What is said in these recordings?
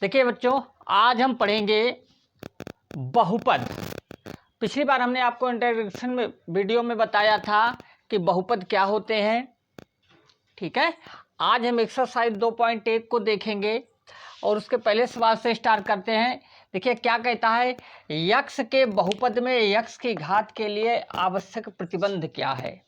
देखिए बच्चों, आज हम पढ़ेंगे बहुपद। पिछली बार हमने आपको इंट्रोडक्शन में वीडियो में बताया था कि बहुपद क्या होते हैं। ठीक है, आज हम एक्सरसाइज 2.1 को देखेंगे और उसके पहले सवाल से स्टार्ट करते हैं। देखिए क्या कहता है, यक्स के बहुपद में यक्स की घात के लिए आवश्यक प्रतिबंध क्या है।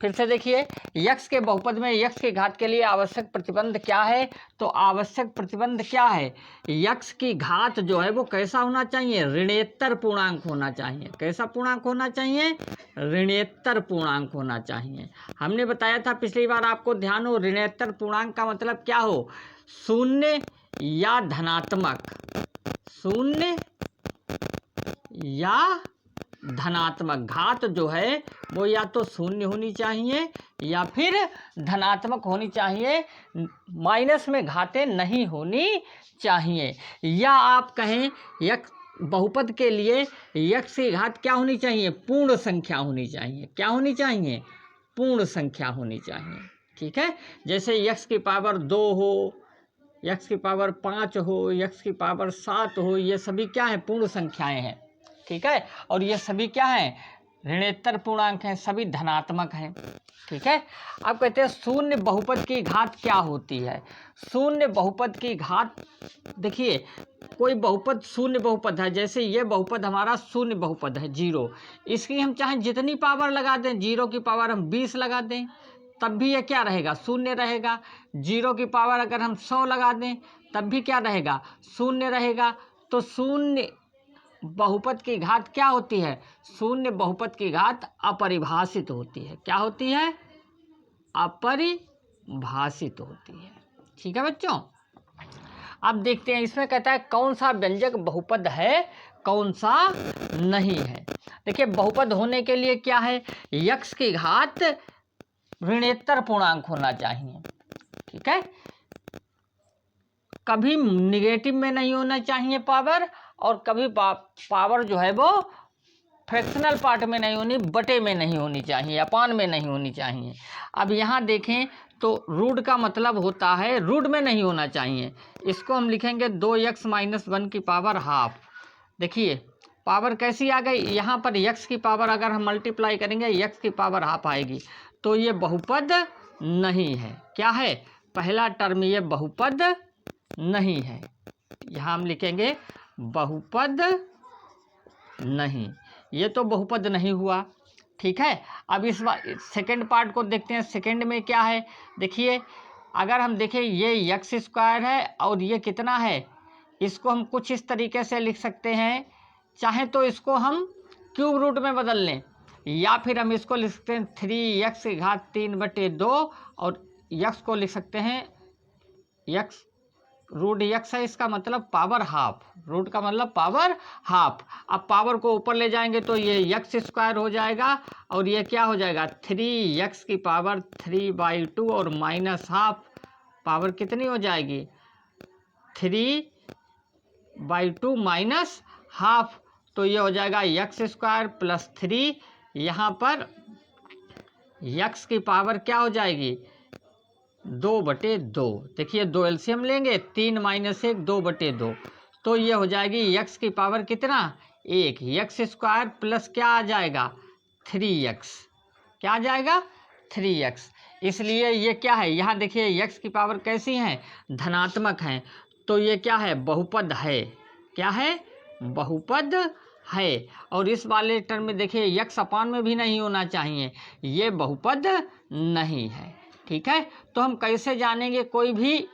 फिर से देखिए, यक्स के बहुपद में यक्स की घात के लिए आवश्यक प्रतिबंध क्या है। तो आवश्यक प्रतिबंध क्या है, यक्स की घात जो है वो कैसा होना चाहिए, ऋणेतर पूर्णांक होना चाहिए। कैसा पूर्णांक होना चाहिए, ऋणेतर पूर्णांक होना चाहिए। हमने बताया था पिछली बार, आपको ध्यान हो, ऋणेतर पूर्णांक का मतलब क्या हो, शून्य या धनात्मक, शून्य या धनात्मक। घात जो है वो या तो शून्य होनी चाहिए या फिर धनात्मक होनी चाहिए, माइनस में घातें नहीं होनी चाहिए। या आप कहें यक्स बहुपद के लिए यक्स की घात क्या होनी चाहिए, पूर्ण संख्या होनी चाहिए। क्या होनी चाहिए, पूर्ण संख्या होनी चाहिए। ठीक है, जैसे यक्स की पावर 2 हो, यक्स की पावर 5 हो, यक्स की पावर 7 हो, ये सभी क्या है, पूर्ण संख्याएं हैं। ठीक है, और ये सभी क्या हैं, ऋणेतर पूर्णांक हैं, सभी धनात्मक हैं। ठीक है, अब कहते हैं शून्य बहुपद की घात क्या होती है। शून्य बहुपद की घात, देखिए कोई बहुपद शून्य बहुपद है, जैसे ये बहुपद हमारा शून्य बहुपद है 0, इसकी हम चाहे जितनी पावर लगा दें, 0 की पावर हम 20 लगा दें तब भी ये क्या रहेगा, शून्य रहेगा। 0 की पावर अगर हम 100 लगा दें तब भी क्या रहेगा, शून्य रहेगा। तो शून्य बहुपद की घात क्या होती है, शून्य बहुपद की घात अपरिभाषित होती है। क्या होती है, अपरिभाषित होती है। ठीक है बच्चों, अब देखते हैं इसमें कहता है कौन सा व्यंजक बहुपद है, कौन सा नहीं है। देखिए बहुपद होने के लिए क्या है, यक्स की घात ऋणेतर पूर्णांक होना चाहिए। ठीक है, कभी निगेटिव में नहीं होना चाहिए पावर, और कभी पावर जो है वो फ्रैक्शनल पार्ट में नहीं होनी, बटे में नहीं होनी चाहिए, अपान में नहीं होनी चाहिए। अब यहाँ देखें तो रूट का मतलब होता है, रूट में नहीं होना चाहिए। इसको हम लिखेंगे 2x - 1 की पावर हाफ। देखिए पावर कैसी आ गई, यहाँ पर x की पावर अगर हम मल्टीप्लाई करेंगे x की पावर हाफ आएगी, तो ये बहुपद नहीं है। क्या है, पहला टर्म ये बहुपद नहीं है। यहाँ हम लिखेंगे बहुपद नहीं, ये तो बहुपद नहीं हुआ। ठीक है, अब इस बार सेकेंड पार्ट को देखते हैं। सेकेंड में क्या है, देखिए अगर हम देखें ये यक्स स्क्वायर है और ये कितना है, इसको हम कुछ इस तरीके से लिख सकते हैं। चाहे तो इसको हम क्यूब रूट में बदल लें, या फिर हम इसको लिख सकते हैं 3x की घात 3/2, और यक्स को लिख सकते हैं, यक्स रूट यक्स है, इसका मतलब पावर हाफ, रूट का मतलब पावर हाफ। अब पावर को ऊपर ले जाएंगे तो ये यक्स स्क्वायर हो जाएगा, और ये क्या हो जाएगा, 3x की पावर 3/2 और माइनस हाफ, पावर कितनी हो जाएगी, 3/2 माइनस हाफ। तो ये हो जाएगा यक्स स्क्वायर प्लस 3, यहाँ पर यक्स की पावर क्या हो जाएगी, 2/2। देखिए 2 एलसीएम लेंगे, 3 - 1 2/2, तो ये हो जाएगी यक्स की पावर कितना, 1। यक्स स्क्वायर प्लस क्या आ जाएगा, 3x, क्या आ जाएगा, 3x। इसलिए ये क्या है, यहाँ देखिए यक्स की पावर कैसी है, धनात्मक है, तो ये क्या है, बहुपद है। क्या है, बहुपद है। और इस वाले टर्म में देखिए यक्स अपान में भी नहीं होना चाहिए, ये बहुपद नहीं है। ठीक है, तो हम कैसे जानेंगे कोई भी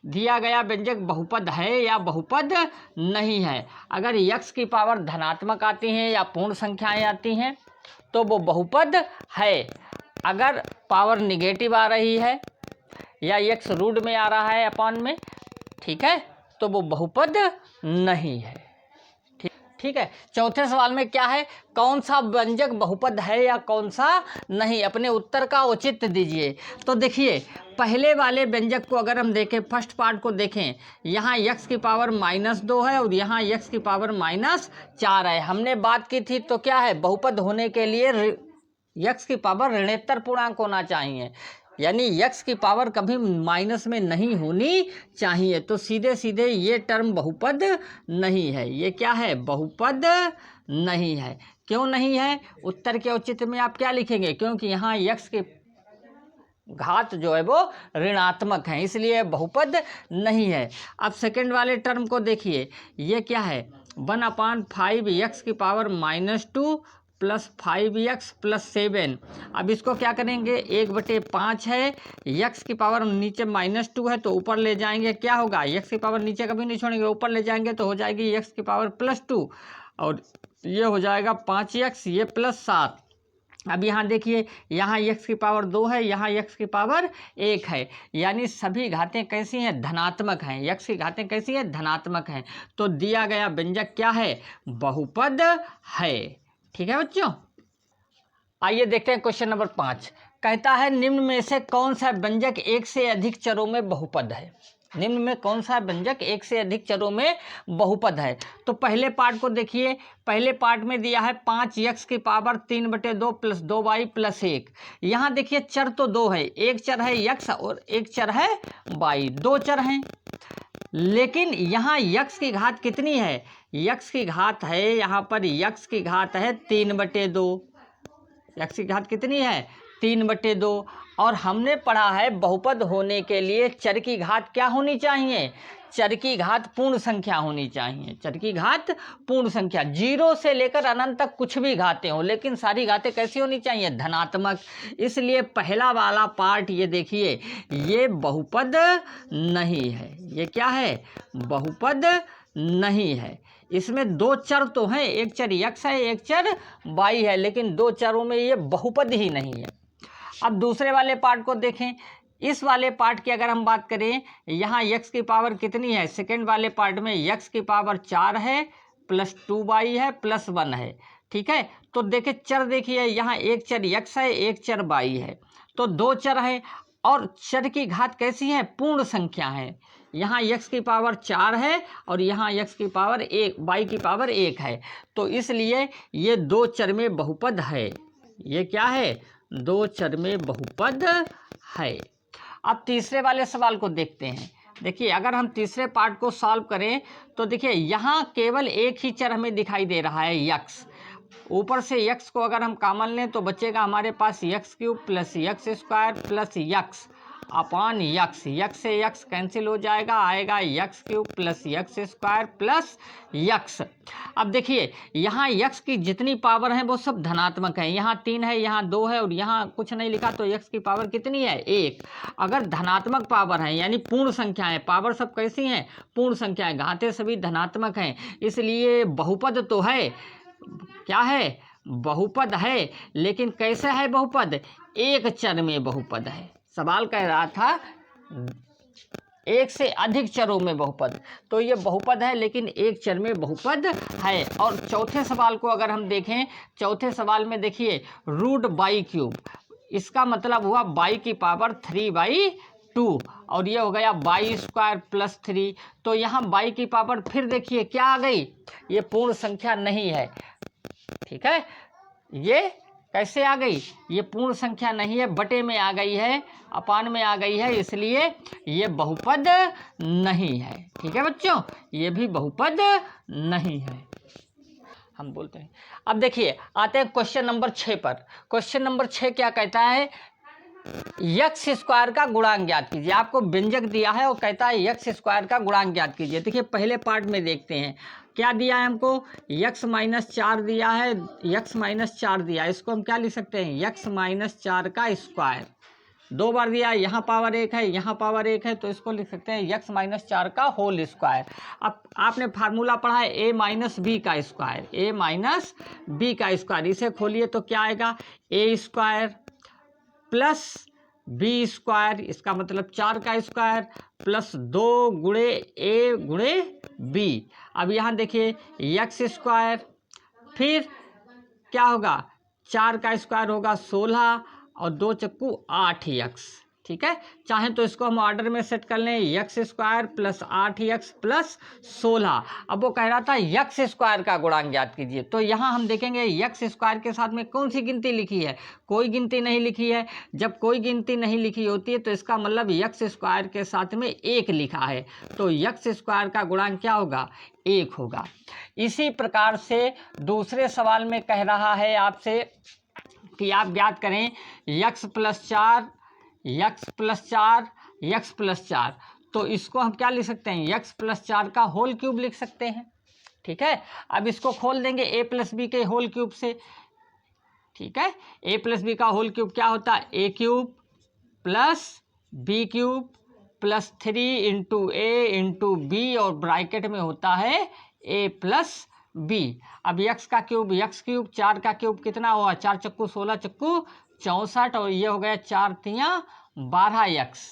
दिया गया व्यंजक बहुपद है या बहुपद नहीं है। अगर यक्स की पावर धनात्मक आती हैं या पूर्ण संख्याएं आती हैं तो वो बहुपद है। अगर पावर निगेटिव आ रही है या यक्स रूट में आ रहा है अपान में, ठीक है, तो वो बहुपद नहीं है। ठीक है, चौथे सवाल में क्या है, कौन सा व्यंजक बहुपद है या कौन सा नहीं, अपने उत्तर का औचित्य दीजिए। तो देखिए पहले वाले व्यंजक को अगर हम देखें, फर्स्ट पार्ट को देखें, यहाँ यक्स की पावर -2 है और यहाँ यक्स की पावर -4 है। हमने बात की थी तो क्या है, बहुपद होने के लिए यक्स की पावर ऋणेतर पूर्णांक होना चाहिए। यानी यक्स की पावर कभी माइनस में नहीं होनी चाहिए। तो सीधे सीधे ये टर्म बहुपद नहीं है। ये क्या है? बहुपद नहीं है। क्यों नहीं है? उत्तर के औचित्य में आप क्या लिखेंगे? क्योंकि यहाँ यक्स के घात जो है वो ऋणात्मक है, इसलिए बहुपद नहीं है। अब सेकंड वाले टर्म को देखिए, ये क्या है? 1/5 यक्स की पावर -2 प्लस 5x प्लस 7। अब इसको क्या करेंगे? 1/5 है, यक्स की पावर नीचे -2 है तो ऊपर ले जाएंगे, क्या होगा? यक्स की पावर नीचे कभी नहीं छोड़ेंगे, ऊपर ले जाएंगे तो हो जाएगी यक्स की पावर +2 और ये हो जाएगा 5x, ये +7। अब यहाँ देखिए, यहाँ यक्स की पावर 2 है, यहाँ यक्स की पावर 1 है, यानी सभी घातें कैसी हैं? धनात्मक हैं। यक्स की घातें कैसी हैं? धनात्मक हैं। तो दिया गया व्यंजक क्या है? बहुपद है। ठीक है बच्चों, आइए देखते हैं क्वेश्चन नंबर 5। कहता है निम्न में से कौन सा व्यंजक एक से अधिक चरों में बहुपद है? निम्न में कौन सा व्यंजक एक से अधिक चरों में बहुपद है? तो पहले पार्ट को देखिए। पहले पार्ट में दिया है 5 यक्स की पावर 3/2 प्लस 2y प्लस 1। यहाँ देखिए चर तो 2 है, एक चर है यक्स और एक चर है y, 2 चर हैं। लेकिन यहाँ यक्स की घात कितनी है? यक्स की घात है, यहाँ पर यक्स की घात है 3/2। यक्स की घात कितनी है? 3/2। और हमने पढ़ा है बहुपद होने के लिए चर की घात क्या होनी चाहिए? चर की घात पूर्ण संख्या होनी चाहिए। चर की घात पूर्ण संख्या, 0 से लेकर अनंत तक कुछ भी घातें हो, लेकिन सारी घातें कैसी होनी चाहिए? धनात्मक। इसलिए पहला वाला पार्ट ये देखिए, ये बहुपद नहीं है। ये क्या है? बहुपद नहीं है। इसमें 2 चर तो हैं, एक चर यक्स है, एक चर y है, लेकिन 2 चरों में ये बहुपद ही नहीं है। अब दूसरे वाले पार्ट को देखें। इस वाले पार्ट की अगर हम बात करें, यहाँ यक्स की पावर कितनी है? सेकंड वाले पार्ट में यक्स की पावर 4 है प्लस 2y है प्लस 1 है। ठीक है, तो देखिए चर, देखिए यहाँ एक चर यक्स है, एक चर y है, तो 2 चर है और चर की घात कैसी है? पूर्ण संख्या है। यहाँ यक्स की पावर 4 है और यहाँ यक्स की पावर 1, y की पावर 1 है, तो इसलिए ये 2 चर में बहुपद है। ये क्या है? 2 चर में बहुपद है। अब तीसरे वाले सवाल को देखते हैं। देखिए, अगर हम तीसरे पार्ट को सॉल्व करें तो देखिए यहाँ केवल एक ही चर हमें दिखाई दे रहा है, यक्स। ऊपर से यक्स को अगर हम कॉमन लें तो बचेगा हमारे पास x³ plus x² plus x upon x. X से यक्स कैंसिल हो जाएगा, आएगा x³ plus x² plus x. अब देखिए, यहाँ यक्स की जितनी पावर है वो सब धनात्मक है। यहाँ 3 है, यहाँ 2 है और यहाँ कुछ नहीं लिखा, तो यक्स की पावर कितनी है? 1। अगर धनात्मक पावर है यानी पूर्ण संख्या है, पावर सब कैसी हैं? पूर्ण संख्या है, घातें सभी धनात्मक हैं, इसलिए बहुपद तो है। क्या है? बहुपद है। लेकिन कैसे है बहुपद? एक चर में बहुपद है। सवाल कह रहा था एक से अधिक चरों में बहुपद, तो ये बहुपद है लेकिन एक चर में बहुपद है। और चौथे सवाल को अगर हम देखें, चौथे सवाल में देखिए √y³, इसका मतलब हुआ y की पावर 3/2 और ये हो गया y² प्लस 3। तो यहाँ y की पावर फिर देखिए क्या आ गई? ये पूर्ण संख्या नहीं है। ठीक है, ये कैसे आ गई? ये पूर्ण संख्या नहीं है, बटे में आ गई है, अपान में आ गई है, इसलिए ये बहुपद नहीं है। ठीक है बच्चों, ये भी बहुपद नहीं है, हम बोलते हैं। अब देखिए, आते हैं क्वेश्चन नंबर 6 पर। क्वेश्चन नंबर 6 क्या कहता है? x² का गुणांक ज्ञात कीजिए। आपको व्यंजक दिया है और कहता है x² का गुणांक ज्ञात कीजिए। देखिए पहले पार्ट में देखते हैं क्या दिया है हमको। x-4 दिया है, x-4 दिया है, इसको हम क्या लिख सकते हैं? x-4 का स्क्वायर। 2 बार दिया है, यहाँ पावर 1 है, यहाँ पावर 1 है, तो इसको लिख सकते हैं x-4 का होल स्क्वायर। अब आपने फार्मूला पढ़ा है a-b का स्क्वायर, a-b का स्क्वायर। इसे खोलिए तो क्या आएगा? a² प्लस b², इसका मतलब 4 का स्क्वायर, प्लस 2 गुणे a गुणे b। अब यहाँ देखिए x², फिर क्या होगा? 4 का स्क्वायर होगा 16 और 2 चक्कू 8x। ठीक है। चाहे तो इसको हम ऑर्डर में सेट कर लें, x square plus 8x plus 16। अब वो कह रहा था एक्स स्क्वायर का गुणांक ज्ञात कीजिए, तो यहाँ हम देखेंगे एक्स स्क्वायर के साथ में कौन सी गिनती लिखी है, कोई गिनती नहीं लिखी है। जब कोई गिनती नहीं लिखी होती है तो इसका मतलब एक्स स्क्वायर के साथ में 1 लिखा है, तो एक्स स्क्वायर का गुणांक क्या होगा, 1 होगा। इसी प्रकार से दूसरे सवाल में कह रहा है आपसे कि आप ज्ञात करें x plus 4, x plus 4, x plus 4। तो इसको हम क्या लिख सकते हैं, x प्लस 4 का होल क्यूब लिख सकते हैं, ठीक है। अब इसको खोल देंगे a प्लस बी के होल क्यूब से, ठीक है। a प्लस बी का होल क्यूब क्या होता है, a cube plus b cube plus 3 into a into b, और ब्रैकेट में होता है a प्लस बी। अब x का क्यूब x क्यूब, 4 का क्यूब कितना हुआ, 4 चक्कू 16 चक्कू 64, और ये हो गया 4 तियाँ 12x,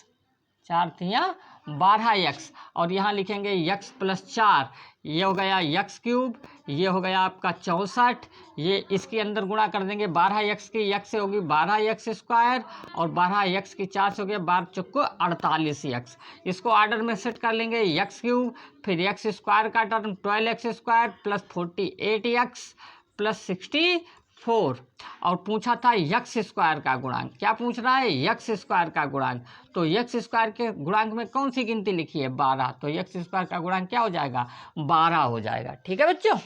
4 तियाँ 12x, और यहाँ लिखेंगे x प्लस 4, ये हो गया x क्यूब, ये हो गया आपका 64, ये इसके अंदर गुणा कर देंगे 12x की, x से होगी 12x स्क्वायर, और 12x की 4 से हो गया 12 चक्को 48x। इसको ऑर्डर में सेट कर लेंगे, x क्यूब फिर x स्क्वायर का term 12x square plus 48x plus 64, और पूछा था x स्क्वायर का गुणांक, क्या पूछ रहा है, x स्क्वायर का गुणांक। तो x स्क्वायर के गुणांक में कौन सी गिनती लिखी है, 12, तो x स्क्वायर का गुणांक क्या हो जाएगा, 12 हो जाएगा, ठीक है बच्चों।